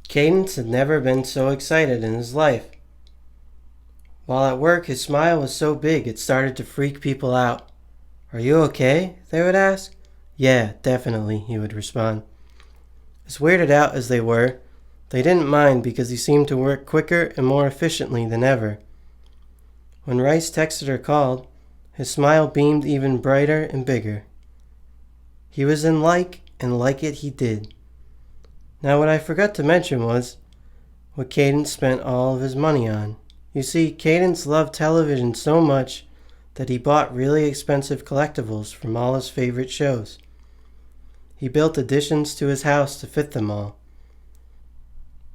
Cadence had never been so excited in his life. While at work, his smile was so big it started to freak people out. "Are you okay?" they would ask. "Yeah, definitely," he would respond. As weirded out as they were, they didn't mind because he seemed to work quicker and more efficiently than ever. When Rice texted or called, his smile beamed even brighter and bigger. He was in like, and like it he did. Now what I forgot to mention was what Cadence spent all of his money on. You see, Cadence loved television so much that he bought really expensive collectibles from all his favorite shows. He built additions to his house to fit them all.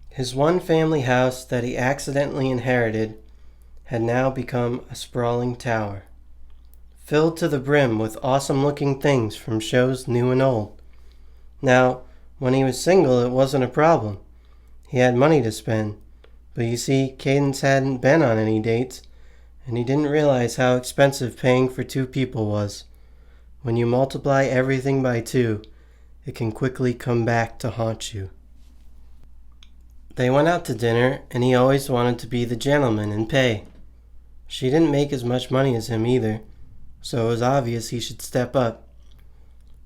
His one family house that he accidentally inherited had now become a sprawling tower, filled to the brim with awesome-looking things from shows new and old. Now, when he was single, it wasn't a problem. He had money to spend. But you see, Cadence hadn't been on any dates, and he didn't realize how expensive paying for two people was. When you multiply everything by two, it can quickly come back to haunt you. They went out to dinner, and he always wanted to be the gentleman and pay. She didn't make as much money as him either, so it was obvious he should step up.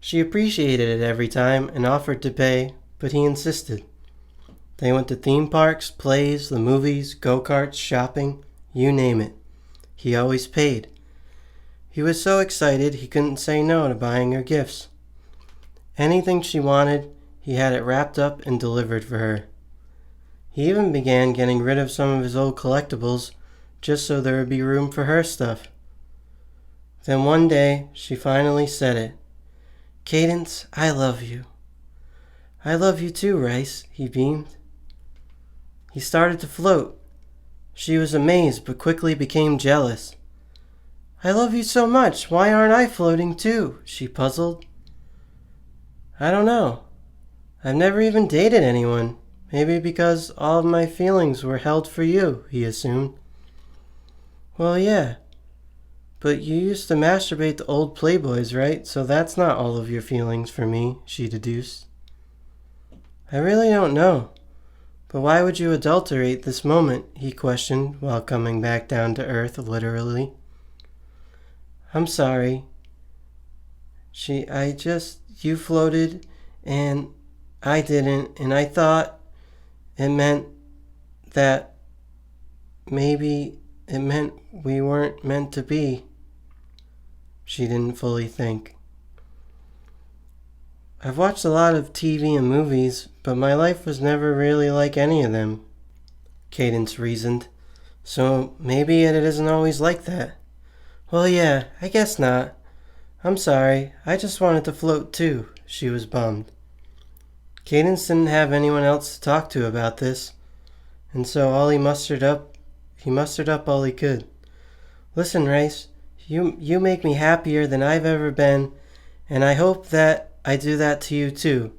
She appreciated it every time and offered to pay, but he insisted. They went to theme parks, plays, the movies, go-karts, shopping, you name it. He always paid. He was so excited he couldn't say no to buying her gifts. Anything she wanted, he had it wrapped up and delivered for her. He even began getting rid of some of his old collectibles just so there would be room for her stuff. Then one day, she finally said it. "Cadence, I love you." "I love you too, Rice," he beamed. He started to float. She was amazed but quickly became jealous. "I love you so much. Why aren't I floating too?" she puzzled. "I don't know. I've never even dated anyone. Maybe because all of my feelings were held for you," he assumed. "Well, yeah. But you used to masturbate to old Playboys, right? So that's not all of your feelings for me," she deduced. "I really don't know. But why would you adulterate this moment?" he questioned while coming back down to earth, literally. "I'm sorry. You floated, and I didn't, and I thought it meant that maybe it meant we weren't meant to be." She didn't fully think. "I've watched a lot of TV and movies, but my life was never really like any of them," Cadence reasoned. "So maybe it isn't always like that." "Well, yeah, I guess not. I'm sorry. I just wanted to float too." She was bummed. Cadence didn't have anyone else to talk to about this, and so he mustered up all he could. "Listen, Rice, you make me happier than I've ever been, and I hope that I do that to you too.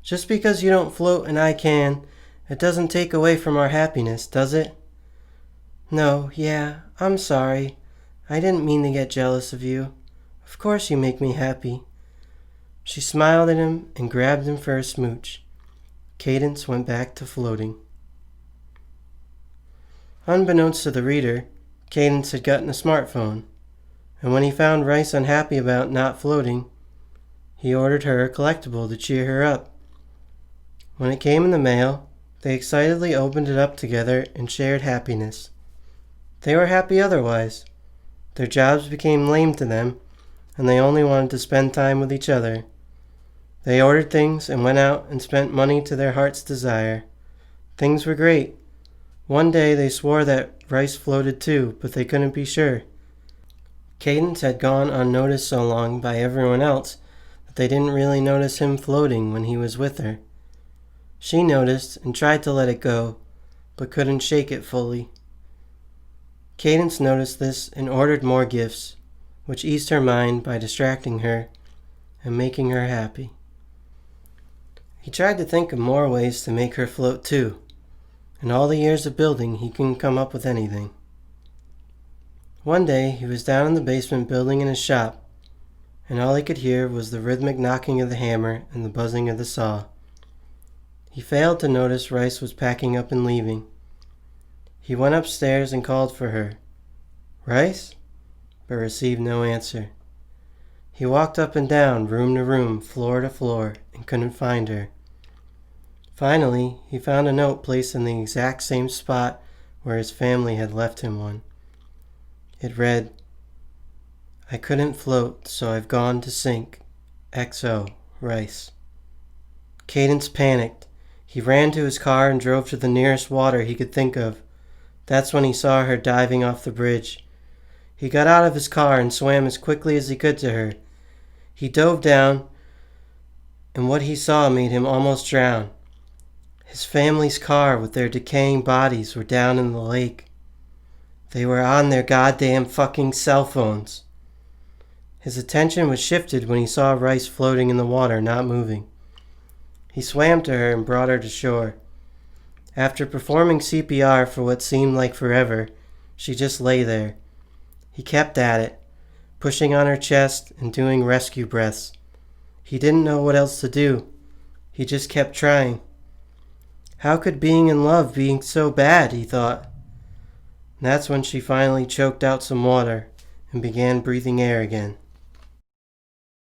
Just because you don't float and I can, it doesn't take away from our happiness, does it?" "No, yeah, I'm sorry. I didn't mean to get jealous of you. Of course you make me happy." She smiled at him and grabbed him for a smooch. Cadence went back to floating. Unbeknownst to the reader, Cadence had gotten a smartphone, and when he found Rice unhappy about not floating, he ordered her a collectible to cheer her up. When it came in the mail, they excitedly opened it up together and shared happiness. They were happy otherwise. Their jobs became lame to them, and they only wanted to spend time with each other. They ordered things and went out and spent money to their heart's desire. Things were great. One day they swore that Rice floated too, but they couldn't be sure. Cadence had gone unnoticed so long by everyone else that they didn't really notice him floating when he was with her. She noticed and tried to let it go, but couldn't shake it fully. Cadence noticed this and ordered more gifts, which eased her mind by distracting her and making her happy. He tried to think of more ways to make her float too. In all the years of building, he couldn't come up with anything. One day, he was down in the basement building in his shop, and all he could hear was the rhythmic knocking of the hammer and the buzzing of the saw. He failed to notice Rice was packing up and leaving. He went upstairs and called for her. "Rice?" but received no answer. He walked up and down, room to room, floor to floor, and couldn't find her. Finally, he found a note placed in the exact same spot where his family had left him one. It read, "I couldn't float, so I've gone to sink. XO, Rice." Cadence panicked. He ran to his car and drove to the nearest water he could think of. That's when he saw her diving off the bridge. He got out of his car and swam as quickly as he could to her. He dove down, and what he saw made him almost drown. His family's car with their decaying bodies were down in the lake. They were on their goddamn fucking cell phones. His attention was shifted when he saw Rice floating in the water, not moving. He swam to her and brought her to shore. After performing CPR for what seemed like forever, she just lay there. He kept at it, pushing on her chest and doing rescue breaths. He didn't know what else to do. He just kept trying. How could being in love be so bad, he thought. And that's when she finally choked out some water and began breathing air again.